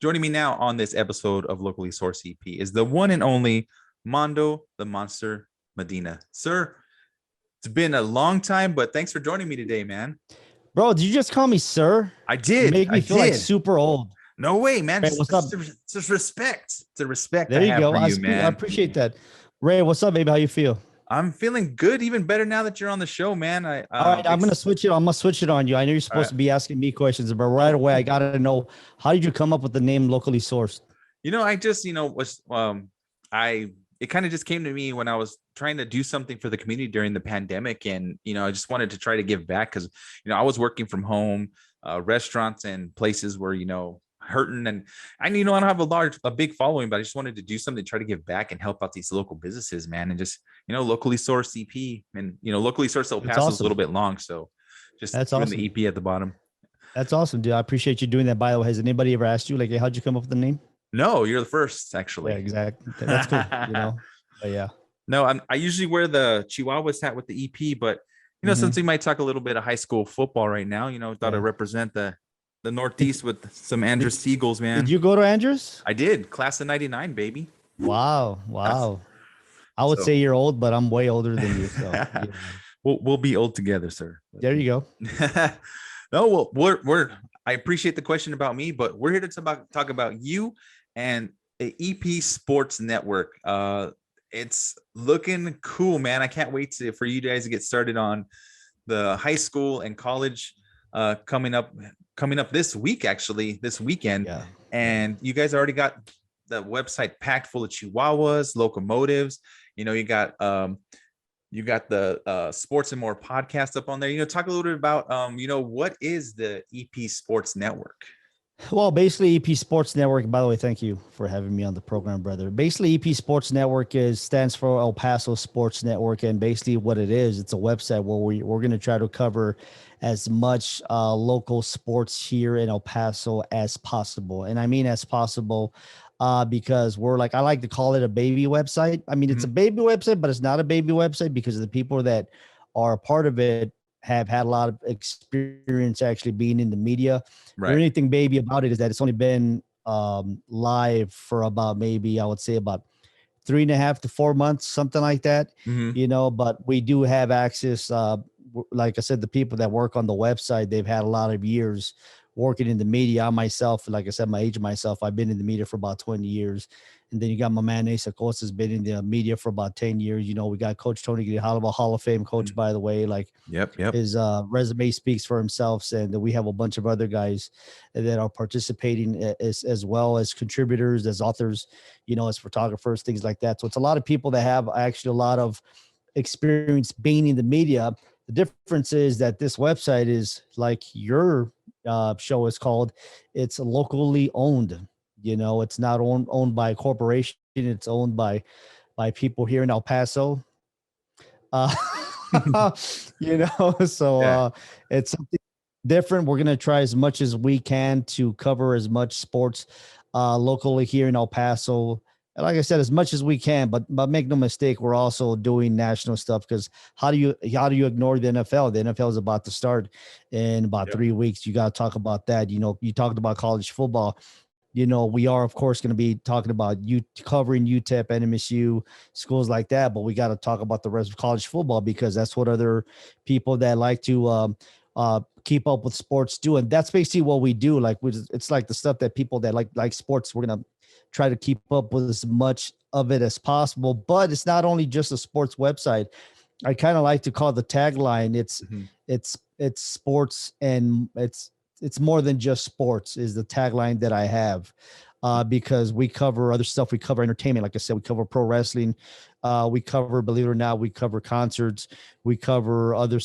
Joining me now on this episode of Locally Sourced EP is the one and only Mando, the Monster Medina. Sir, it's been a long time, but thanks for joining me today, man. Bro, did you just call me sir? I You did. make I me feel like did. super old. No way, man. Ray, what's up? Just respect. It's a respect There I you have go. for you, I man. appreciate that. Ray, what's up, baby? How you feel? I'm feeling good, even better now that you're on the show, man. All right, I'm gonna switch it. I'm gonna switch it on you. I know you're all supposed right. to be asking me questions, but right away, I gotta know, how did you come up with the name Locally Sourced? I just, was it kind of just came to me when I was trying to do something for the community during the pandemic. And, I just wanted to try to give back because, I was working from home, restaurants and places were, hurting. And I don't have a big following, but I just wanted to do something to try to give back and help out these local businesses, man. And just, locally sourced EP and, locally sourced El Paso is a little bit long. So just That's doing awesome. the EP at the bottom. That's awesome, dude. I appreciate you doing that. By the way, has anybody ever asked you, like, hey, how'd you come up with the name? No, you're the first, actually. Yeah, exactly. That's cool. But yeah. No, I usually wear the Chihuahuas hat with the EP, but since we might talk a little bit of high school football right now, thought I'd represent the Northeast with some Andrews Seagulls, man. Did you go to Andrews? I did. Class of 99, baby. Wow. I would say you're old, but I'm way older than you. So yeah. we'll be old together, sir. There you go. No, well, I appreciate the question about me, but we're here to talk about you and the EP Sports Network. It's looking cool, man. I can't wait for you guys to get started on the high school and college coming up this weekend. Yeah. And you guys already got the website packed full of Chihuahuas, locomotives. You got the Sports and More podcast up on there. Talk a little bit about what is the EP Sports Network? Well, basically EP Sports Network, by the way, thank you for having me on the program, brother. Basically EP Sports Network stands for El Paso Sports Network. And basically what it is, it's a website where we're going to try to cover as much local sports here in El Paso as possible. And I mean, as possible, because I like to call it a baby website. I mean, it's a baby website, but it's not a baby website because the people that are a part of it have had a lot of experience actually being in the media. Right. The only thing baby about it is that it's only been live for about, maybe I would say about 3.5 to 4 months, something like that. But we do have access. Like I said, the people that work on the website, they've had a lot of years working in the media. I myself, like I said, my age myself, I've been in the media for about 20 years. And then you got my man Ace Acosta has been in the media for about 10 years. We got Coach Tony Grijalva, Hall of Fame coach, by the way. Like, yep. His resume speaks for himself. And we have a bunch of other guys that are participating as well as contributors, as authors, as photographers, things like that. So it's a lot of people that have actually a lot of experience being in the media. The difference is that this website is like your show is called. It's locally owned. It's not owned by a corporation. It's owned by people here in El Paso. So it's something different. We're going to try as much as we can to cover as much sports locally here in El Paso. And like I said, as much as we can, but make no mistake, we're also doing national stuff, because how do you ignore the NFL? The NFL is about to start in about 3 weeks. You got to talk about that. You talked about college football. We are, of course, going to be talking about covering UTEP, NMSU, schools like that. But we got to talk about the rest of college football, because that's what other people that like to keep up with sports do. And that's basically what we do. Like, it's like the stuff that people that like sports, we're going to try to keep up with as much of it as possible. But it's not only just a sports website. I kind of like to call the tagline, it's sports, and it's more than just sports is the tagline that I have, because we cover other stuff. We cover entertainment. Like I said, we cover pro wrestling. We cover, believe it or not, we cover concerts. We cover other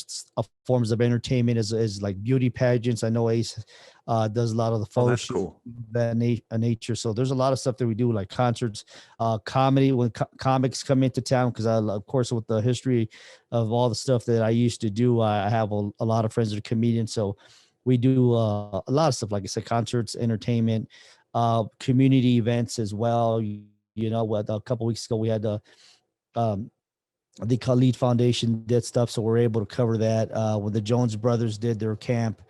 forms of entertainment as like beauty pageants. I know Ace does a lot of the photo shoot, cool. that nature. So there's a lot of stuff that we do, like concerts, comedy, when comics come into town. Because of course, with the history of all the stuff that I used to do, I have a lot of friends that are comedians. So we do a lot of stuff, like I said, concerts, entertainment, community events as well. A couple weeks ago, we had the Khalid Foundation did stuff, so we're able to cover that. When the Jones brothers did their camp,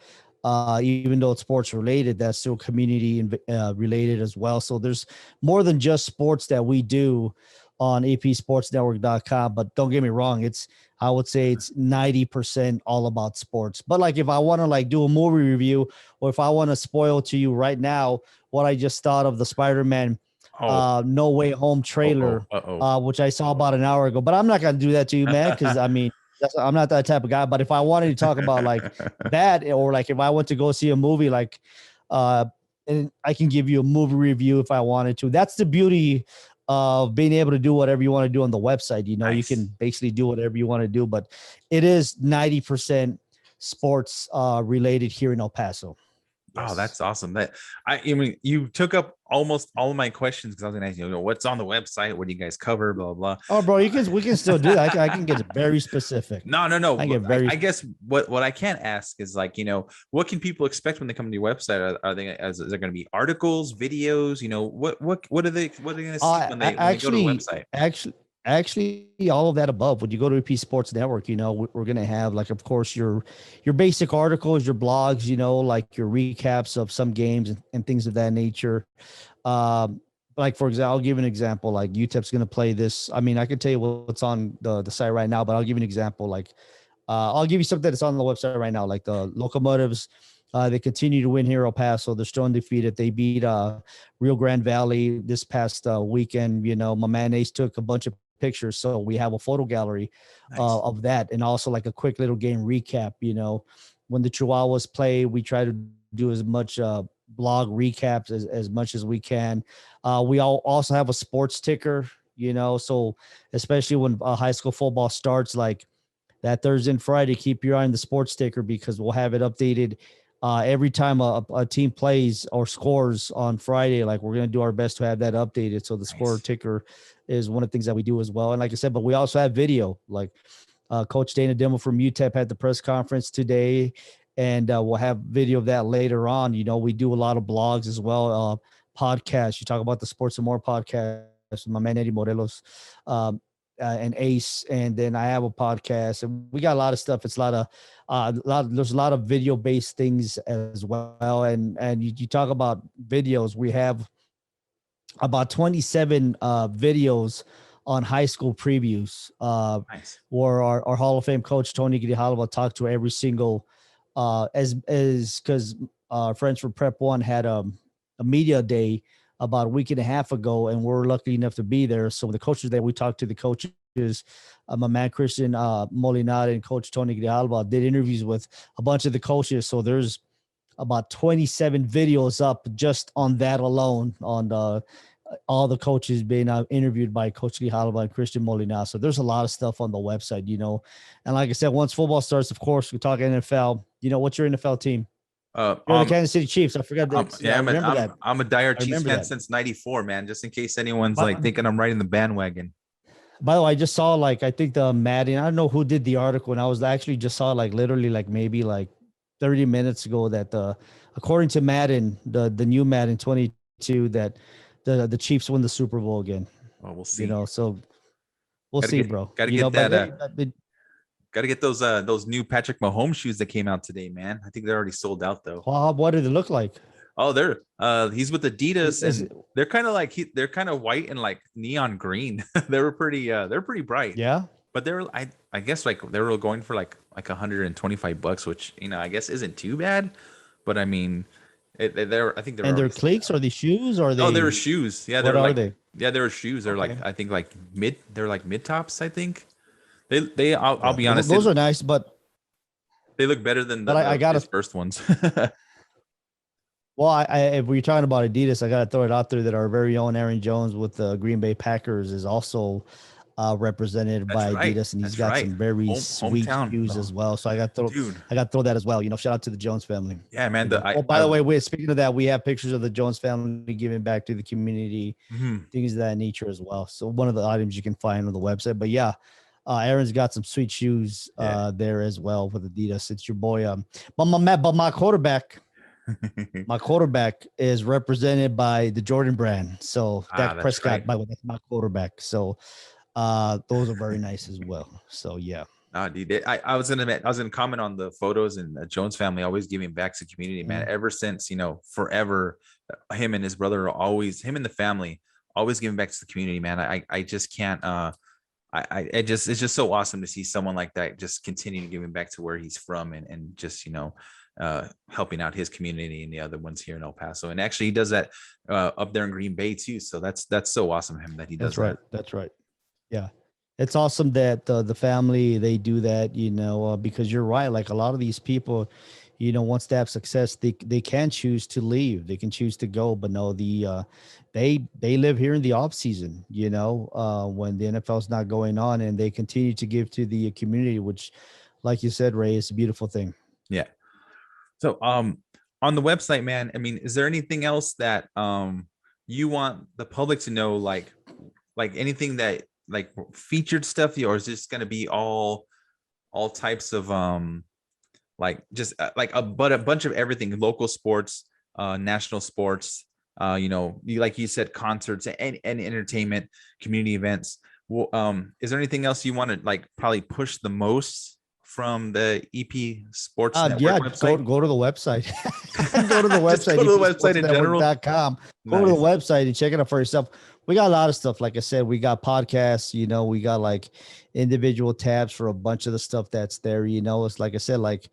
even though it's sports related, that's still community related as well. So there's more than just sports that we do on apsportsnetwork.com. But don't get me wrong, I would say it's 90% all about sports. But like if I want to like do a movie review, or if I want to spoil to you right now what I just thought of the Spider-Man Oh, No Way Home oh, trailer, oh. which I saw about an hour ago. But I'm not gonna do that to you, man, because I mean I'm not that type of guy. But if I wanted to talk about like that, or like if I went to go see a movie, like uh and I can give you a movie review if I wanted to. That's the beauty of being able to do whatever you want to do on the website. You know, you can Nice. basically do whatever you want to do, but it is 90% sports related here in El Paso. Oh, Yes. that's awesome. I mean, you took up almost all of my questions because I was going to ask you, what's on the website? What do you guys cover? Blah, blah, Oh, bro, we can still do that. I can get very specific. No, no, no. I But get very I guess what I can't ask is like, what can people expect when they come to your website? Are they is there going to be articles, videos? What are they going to see when they go to the website? Actually, all of that above. When you go to EP Sports Network, we're gonna have like, of course, your basic articles, your blogs, like your recaps of some games and things of that nature. Like for example, I'll give an example. Like UTEP's gonna play this. I mean, I can tell you what's on the site right now, but I'll give you an example. Like, I'll give you something that's on the website right now. Like the Locomotives, they continue to win here El Paso. They're still undefeated. They beat Rio Grande Valley this past weekend. My man Ace took a bunch of pictures, so we have a photo gallery Nice. of that, and also like a quick little game recap. When the Chihuahuas play, we try to do as much blog recaps as much as we can. We also have a sports ticker. So especially when high school football starts, like that Thursday and Friday, keep your eye on the sports ticker because we'll have it updated every time a team plays or scores on Friday. Like we're going to do our best to have that updated. So the score Nice. ticker is one of the things that we do as well. And like I said, but we also have video. Like Coach Dana Demo from UTEP had the press conference today, and we'll have video of that later on. We do a lot of blogs as well, podcasts. You talk about the Sports and More podcast with my man Eddie Morelos. And Ace, and then I have a podcast, and we got a lot of stuff. It's there's a lot of video based things as well. And you talk about videos. We have about 27 videos on high school previews, Nice. where our Hall of Fame coach Tony Grijalva talked to every single as because our friends from Prep One had a media day about a week and a half ago, and we're lucky enough to be there. So the coaches that we talked to, the coaches, my man Christian Molinari and Coach Tony Grijalva did interviews with a bunch of the coaches. So there's about 27 videos up just on that alone, on all the coaches being interviewed by Coach Grijalva and Christian Molinari. So there's a lot of stuff on the website, And like I said, once football starts, of course, we talk NFL. What's your NFL team? Uh, You're the um, Kansas City Chiefs. I forgot that. yeah, I remember that. I'm a diehard I Chiefs remember fan that. since '94, man. Just in case anyone's But like thinking I'm riding the bandwagon. by the way, I just saw like I think the Madden. I don't know who did the article, and I was actually just saw like literally like maybe like 30 minutes ago that according to Madden, the new Madden 22, that the Chiefs win the Super Bowl again. Well, we'll see. So we'll Gotta see, get, bro. gotta get But that. hey, Gotta get those new Patrick Mahomes shoes that came out today, man. I think they're already sold out though. what did it look like? Oh, he's with Adidas, Is and they're kind of like they're kind of white and like neon green. They're pretty bright. Yeah. But I guess like they were going for like $125, which I guess isn't too bad. But I mean, I think they're And they're already sold cliques? out. Are they shoes? Or are Oh, they were they? shoes. Yeah, What are they? they were shoes. They're like Okay. I think like they're like mid tops. I think I'll Yeah. be honest. Those are nice, but They look better than I gotta. his first ones. Well, if we're talking about Adidas, I got to throw it out there that our very own Aaron Jones with the Green Bay Packers is also represented That's by right. Adidas, and he's That's got right. some very sweet Hometown. shoes as well. So I got to Dude. throw that as well. Shout out to the Jones family. Yeah, man. Oh, by the way, speaking of that, we have pictures of the Jones family giving back to the community, things of that nature as well. So one of the items you can find on the website. But yeah, Aaron's got some sweet shoes there as well with Adidas. It's your boy. But my quarterback. My quarterback is represented by the Jordan brand. So Dak Prescott, right. by the way, that's my quarterback. So those are very nice as well. So yeah. Dude, I was gonna comment on the photos, and Jones family always giving back to the community, man. Mm. Ever since, forever, him and his brother are always, him and the family always giving back to the community, man. I just can't. I just, it's just so awesome to see someone like that just continue giving back to where he's from, and just, helping out his community and the other ones here in El Paso. And actually, he does that up there in Green Bay too. So that's so awesome of him that he does That's that. right. That's right. Yeah. It's awesome that the family, they do that, because you're right. Like a lot of these people, once they have success, they can choose to leave. They can choose to go, but no, they live here in the off season, when the NFL is not going on, and they continue to give to the community, which, like you said, Ray, is a beautiful thing. Yeah. So on the website, man, I mean, is there anything else that you want the public to know, like anything that, like, featured stuff, or is this going to be all types of like just like a bunch of everything, local sports, national sports, like you said, concerts and entertainment, community events. Well, is there anything else you want to, like, probably push the most from the EP Sports Network Yeah, website? go to the website. Go to the Just website, go to the website in general. epsportsnetwork.com. Go to the Nice. website and check it out for yourself. We got a lot of stuff. Like I said, we got podcasts, we got like individual tabs for a bunch of the stuff that's there. It's like I said, like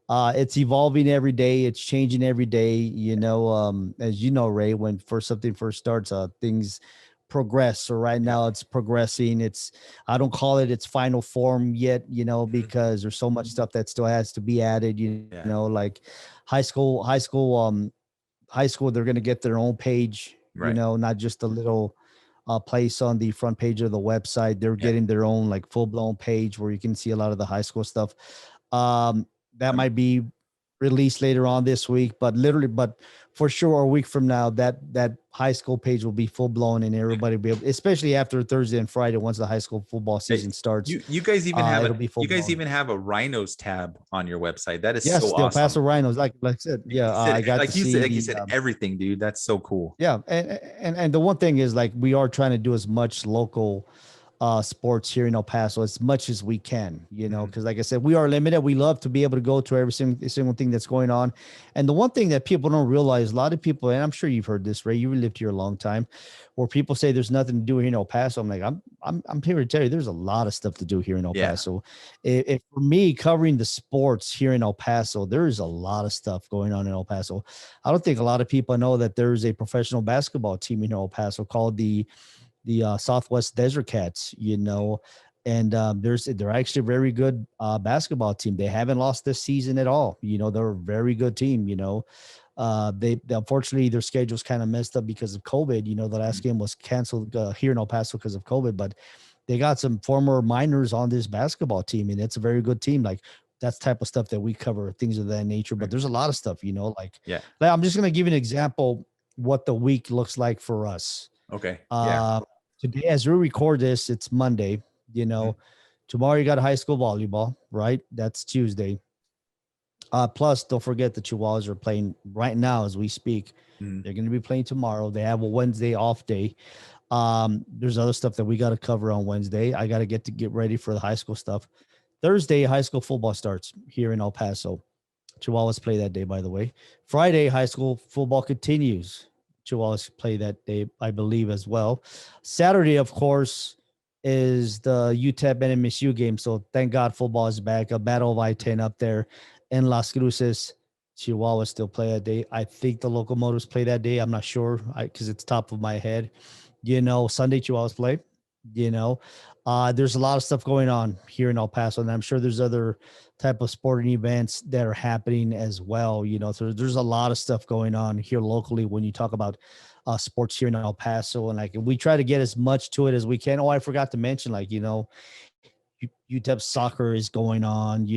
it's evolving every day, it's changing every day. As you know, Ray, when first something first starts, things progress. So right Yeah. now it's progressing. I don't call it its final form yet, Mhm. because there's so much stuff that still has to be added, Yeah. like high school, they're going to get their own page, Right. not just a little place on the front page of the website. They're Yeah. getting their own like full blown page where you can see a lot of the high school stuff. That Um, might be released later on this week, but for sure a week from now, that high school page will be full blown, and everybody will be able, especially after Thursday and Friday, once the high school football Hey, season starts, you guys even have it'll be full you guys blown. even have a Rhinos tab on your website. That is Yes, so the El awesome. Paso Rhinos, like I said, Like yeah, you said, I got to see like you the said, everything, dude. That's so cool. yeah, and the one thing is, like, we are trying to do as much local sports here in El Paso as much as we can, Mhm. because like I said, we are limited. We love to be able to go to every single thing that's going on. And the one thing that people don't realize, a lot of people, and I'm sure you've heard this, Ray, you lived here a long time, where people say there's nothing to do here in El Paso. I'm like, I'm here to tell you, there's a lot of stuff to do here in El Yeah. Paso. If for me covering the sports here in El Paso, there is a lot of stuff going on in El Paso. I don't think a lot of people know that there's a professional basketball team in El Paso called the Southwest Desert Cats, and they're actually a very good basketball team. They haven't lost this season at all. They're a very good team. They unfortunately, their schedule's kind of messed up because of COVID. The last Mhm. game was canceled here in El Paso because of COVID, but they got some former minors on this basketball team, and it's a very good team. Like, that's type of stuff that we cover, things of that nature. But Right. there's a lot of stuff, Yeah. like I'm just gonna give you an example what the week looks like for us. Okay. Yeah. uh, Today, as we record this, it's Monday. You Mhm. know, Tomorrow you got high school volleyball, right? That's Tuesday. Plus, don't forget the Chihuahuas are playing right now as we speak. Mhm. They're going to be playing tomorrow. They have a Wednesday off day. There's other stuff that we got to cover on Wednesday. I got to get ready for the high school stuff. Thursday, high school football starts here in El Paso. Chihuahuas play that day, by the way. Friday, high school football continues. Chihuahuas play that day, I believe, as well. Saturday, of course, is the UTEP and MSU game. So thank God football is back. A battle of I-10 up there in Las Cruces. Chihuahuas still play that day. I think the locomotives play that day. I'm not sure because it's top of my head. Sunday Chihuahuas play. You know, there's a lot of stuff going on here in El Paso, and I'm sure there's other type of sporting events that are happening as well. So there's a lot of stuff going on here locally when you talk about sports here in El Paso, and like we try to get as much to it as we can. Oh, I forgot to mention, like, UTEP soccer is going on.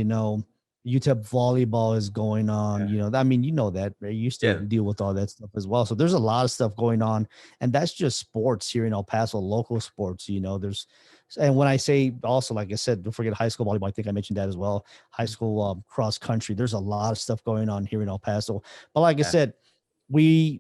UTEP volleyball is going on. Yeah. I mean, that, right? You still Yeah. deal with all that stuff as well. So there's a lot of stuff going on, and that's just sports here in El Paso, local sports. And when I say also, like I said, don't forget high school volleyball. I think I mentioned that as well. High Mhm. school cross country. There's a lot of stuff going on here in El Paso. But like I Yeah. said, we're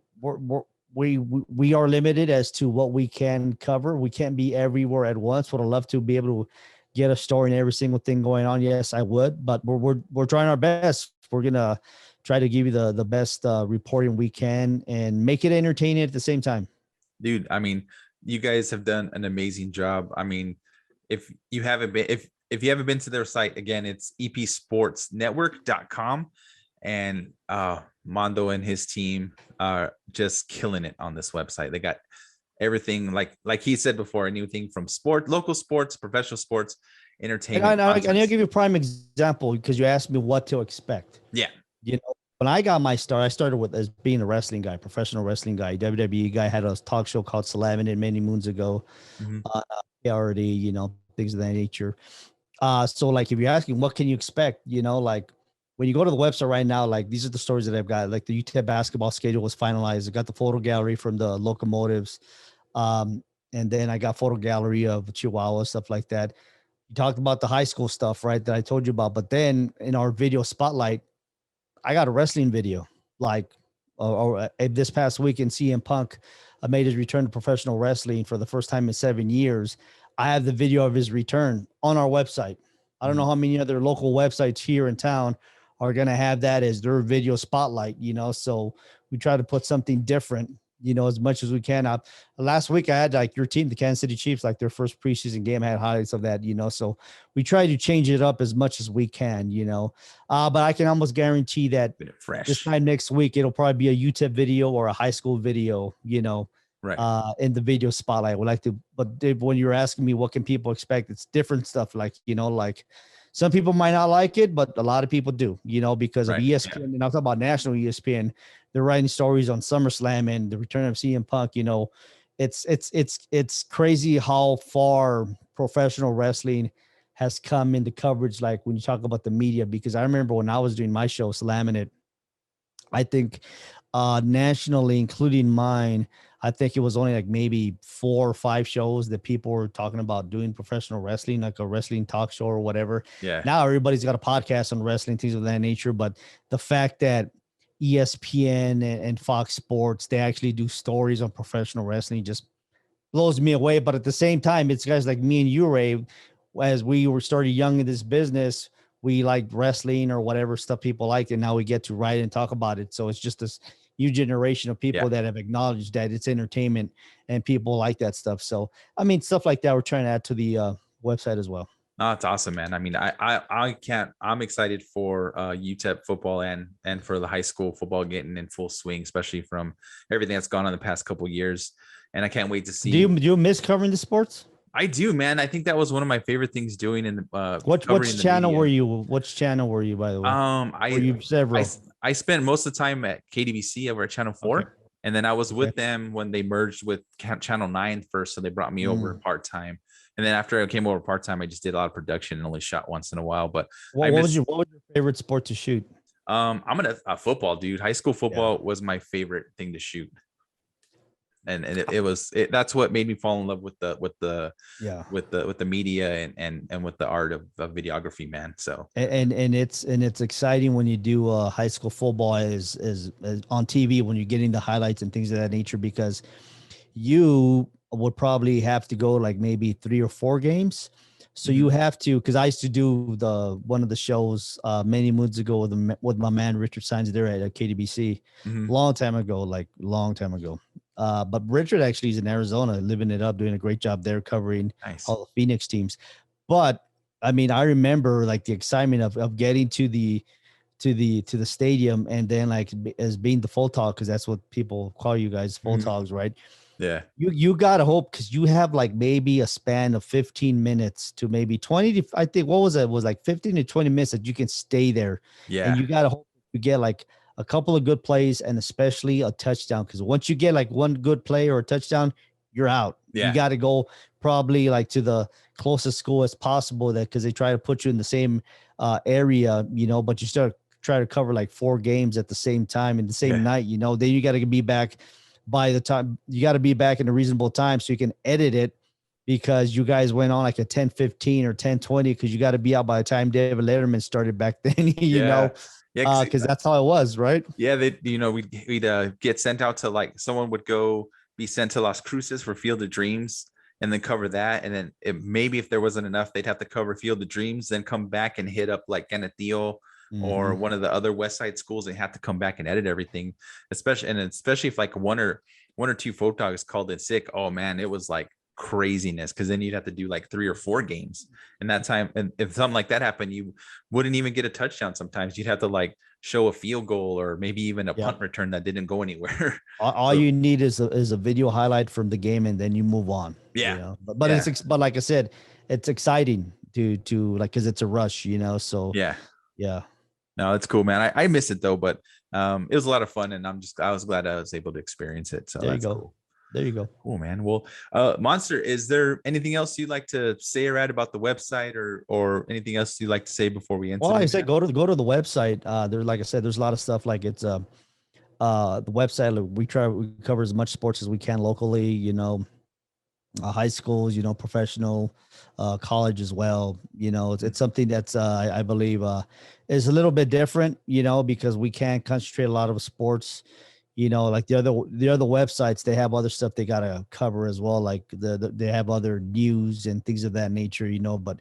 we are limited as to what we can cover. We can't be everywhere at once. Would love to be able to get a story and every single thing going on, yes, I would. But we're trying our best. We're gonna try to give you the best reporting we can and make it entertaining at the same time. Dude, I mean, you guys have done an amazing job. I mean, if you haven't been to their site, again, it's epsportsnetwork.com, and Mando and his team are just killing it on this website. They got everything, like he said before, anything from local sports, professional sports, entertainment. And I'll give you a prime example because you asked me what to expect. Yeah. You know, when I got my start, I started with as being a wrestling guy, professional wrestling guy, WWE guy. Had a talk show called Slamming It many moons ago. Mm-hmm. Already, things of that nature. So like if you're asking what can you expect, like when you go to the website right now, like these are the stories that I've got. Like the UTEP basketball schedule was finalized. I got the photo gallery from the locomotives. And then I got photo gallery of Chihuahua, stuff like that. You talked about the high school stuff, right? That I told you about. But then in our video spotlight, I got a wrestling video. Like this past weekend, CM Punk made his return to professional wrestling for the first time in 7 years. I have the video of his return on our website. I don't know how many other local websites here in town are going to have that as their video spotlight, so we try to put something different, as much as we can. Last week I had like your team, the Kansas City Chiefs, like their first preseason game had highlights of that, so we try to change it up as much as we can, but I can almost guarantee that this time next week, it'll probably be a UTEP video or a high school video, Right. In the video spotlight. I would like to, but Dave, when you're asking me what can people expect, it's different stuff. Like, like some people might not like it, but a lot of people do, because of ESPN. Yeah. And I'm talking about national ESPN. They're writing stories on SummerSlam and the return of CM Punk. It's crazy how far professional wrestling has come into coverage. Like when you talk about the media, because I remember when I was doing my show, Slamming It, I think nationally, including mine, I think it was only like maybe 4 or 5 shows that people were talking about doing professional wrestling, like a wrestling talk show or whatever. Yeah. Now everybody's got a podcast on wrestling, things of that nature. But the fact that ESPN and Fox Sports, they actually do stories on professional wrestling just blows me away. But at the same time, it's guys like me and you, Ray, as we were started young in this business, we liked wrestling or whatever stuff people liked, and now we get to write and talk about it. So it's just this new generation of people that have acknowledged that it's entertainment and people like that stuff. So, I mean, stuff like that we're trying to add to the website as well. No, it's awesome, man. I mean, I'm excited for UTEP football and for the high school football getting in full swing, especially from everything that's gone on the past couple of years. And I can't wait to see. Do you miss covering the sports? I do, man. I think that was one of my favorite things doing in the which channel were you? Which channel were you, by the way? I spent most of the time at KDBC over at Channel 4. Okay. And then I was with them when they merged with Channel 9 first. So they brought me over part-time. And then after I came over part-time, I just did a lot of production and only shot once in a while. But what was your favorite sport to shoot? I'm a football dude. High school football was my favorite thing to shoot. And that's what made me fall in love with the media and with the art of videography, man. So and it's exciting when you do high school football as on TV, when you're getting the highlights and things of that nature, because you would probably have to go like maybe 3 or 4 games. So you have to, because I used to do one of the shows many moons ago with my man Richard Saenz there at KDBC, long time ago. But Richard actually is in Arizona, living it up, doing a great job there, covering all the Phoenix teams. But I mean, I remember like the excitement of getting to the stadium, and then like as being the full talk, because that's what people call you guys, full talks, right? Yeah. You gotta hope, because you have like maybe a span of 15 minutes to maybe 20 to, I think, what was it? It was like 15 to 20 minutes that you can stay there. Yeah. And you gotta hope you get like a couple of good plays and especially a touchdown, because once you get like one good play or a touchdown, you're out. You got to go probably like to the closest school as possible, that because they try to put you in the same area, but you start try to cover like 4 games at the same time in the same night, then you got to be back by the time you got to be back in a reasonable time so you can edit it, because you guys went on like a 10:15 or 10:20, because you got to be out by the time David Letterman started back then, know. Yeah, because that's how it was, right? Yeah, we'd get sent out to, like, someone would go be sent to Las Cruces for Field of Dreams, and then cover that. And then maybe if there wasn't enough, they'd have to cover Field of Dreams, then come back and hit up like Ganadillo or Mhm. one of the other West Side schools, and have to come back and edit everything. Especially if like one or two photogs called in sick. Oh man, it was like craziness, because then you'd have to do like 3 or 4 games in that time. And if something like that happened, you wouldn't even get a touchdown. Sometimes you'd have to like show a field goal or maybe even a Yeah. punt return that didn't go anywhere. All So you need is a video highlight from the game, and then you move on. You yeah, know, but yeah, but like I said, it's exciting to like, because it's a rush. You know, so yeah. yeah. No, it's cool, man. I miss it though, but it was a lot of fun, and I was glad I was able to experience it. So There you that's go. cool. There you go. Cool, man. Well, Monster, is there anything else you'd like to say or add about the website, or anything else you'd like to say before we end Well, like I today's said, show? go to the website. There's, like I said, there's a lot of stuff, like it's the website. Like, we cover as much sports as we can locally. You know, high schools, you know, professional, college as well. You know, it's something that's I believe is a little bit different. You know, because we can't concentrate a lot of sports. You know, like the other websites, they have other stuff they gotta cover as well. Like they have other news and things of that nature. You know, but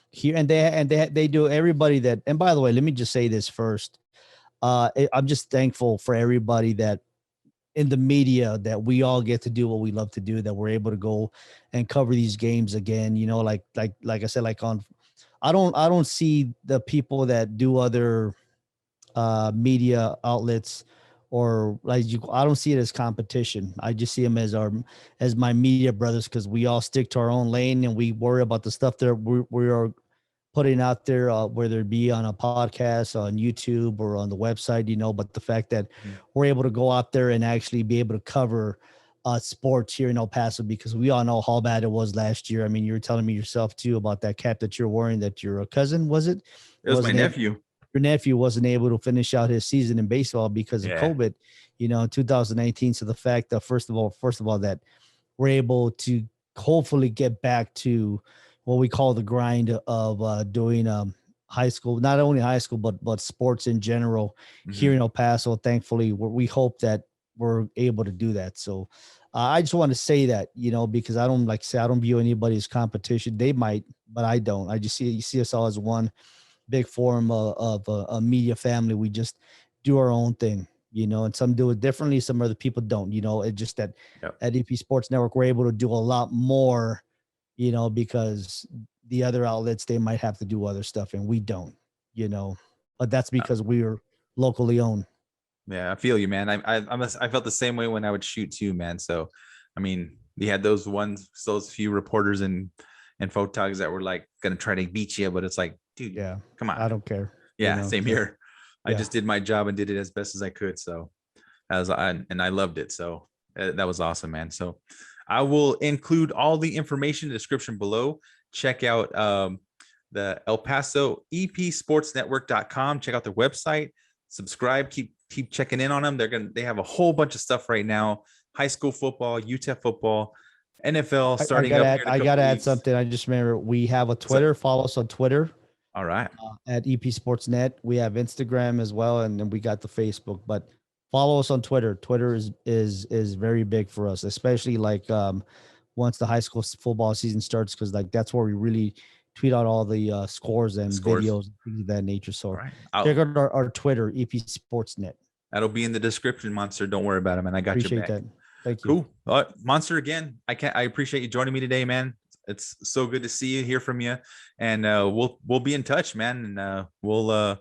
here, they do everybody that. And by the way, let me just say this first. I'm just thankful for everybody that in the media, that we all get to do what we love to do, that we're able to go and cover these games again. You know, like I said, like on, I don't see the people that do other media outlets, or like you, I don't see it as competition. I just see them as my media brothers, because we all stick to our own lane and we worry about the stuff that we are putting out there, whether it be on a podcast, on YouTube, or on the website, you know. But the fact that Mhm. we're able to go out there and actually be able to cover sports here in El Paso, because we all know how bad it was last year. I mean, you were telling me yourself too about that cap that you're wearing, that your cousin, was it, It was my wasn't able, nephew. your nephew wasn't able to finish out his season in baseball because of Yeah. COVID, you know, in 2019. So the fact that first of all, that we're able to hopefully get back to what we call the grind of doing high school, not only high school, but sports in general here Hmm. in El Paso. Thankfully, we hope that we're able to do that. So I just want to say that, you know, because I don't, like say, I don't view anybody as competition. They might, but I don't. I just see us all as one big forum of a media family. We just do our own thing, you know, and some do it differently. Some other people don't, you know. It just that Yep. at EP Sports Network, we're able to do a lot more, you know, because the other outlets, they might have to do other stuff and we don't, you know, but that's because we're locally owned. Yeah, I feel you, man. I felt the same way when I would shoot too, man. So, I mean, we had those few reporters and photogs that were like gonna try to beat you, but it's like, dude, Yeah. come on. I don't care, you Yeah, know. same So, here. I yeah. just did my job and did it as best as I could. So, and I loved it. So that was awesome, man. So, I will include all the information in the description below. Check out the El Paso EPSportsNetwork.com. Check out their website. Subscribe. Keep checking in on them. They have a whole bunch of stuff right now. High school football, UTEP football, NFL starting up here in a I couple gotta add weeks. something. I just remember we have a So, Twitter. Follow us on Twitter all right. at EP Sports Net. We have Instagram as well, and then we got the Facebook. But follow us on Twitter. Twitter is very big for us, especially like once the high school football season starts, because like that's where we really tweet out all the scores The and scores. videos and things of that nature. All So right. check out our Twitter, EP Sports Net. That'll be in the description, Monster. Don't worry about it, man. I got your Appreciate back. that. Thank you. Cool. Monster, again, I appreciate you joining me today, man. It's so good to see you, hear from you, and we'll be in touch, man. And we'll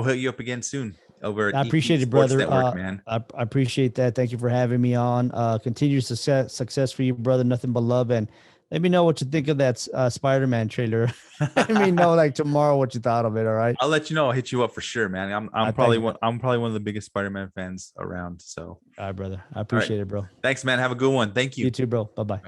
hit you up again soon over at I EP appreciate it, Sports brother. Network, man. I appreciate that. Thank you for having me on. Continued success for you, brother. Nothing but love. And let me know what you think of that Spider-Man trailer. Let me know like tomorrow what you thought of it. All right. I'll let you know. I'll hit you up for sure, man. I thank you. I'm probably one of the biggest Spider-Man fans around. So, All right, brother. I all right. appreciate it, bro. Thanks, man. Have a good one. Thank You you. too, bro. Bye bye.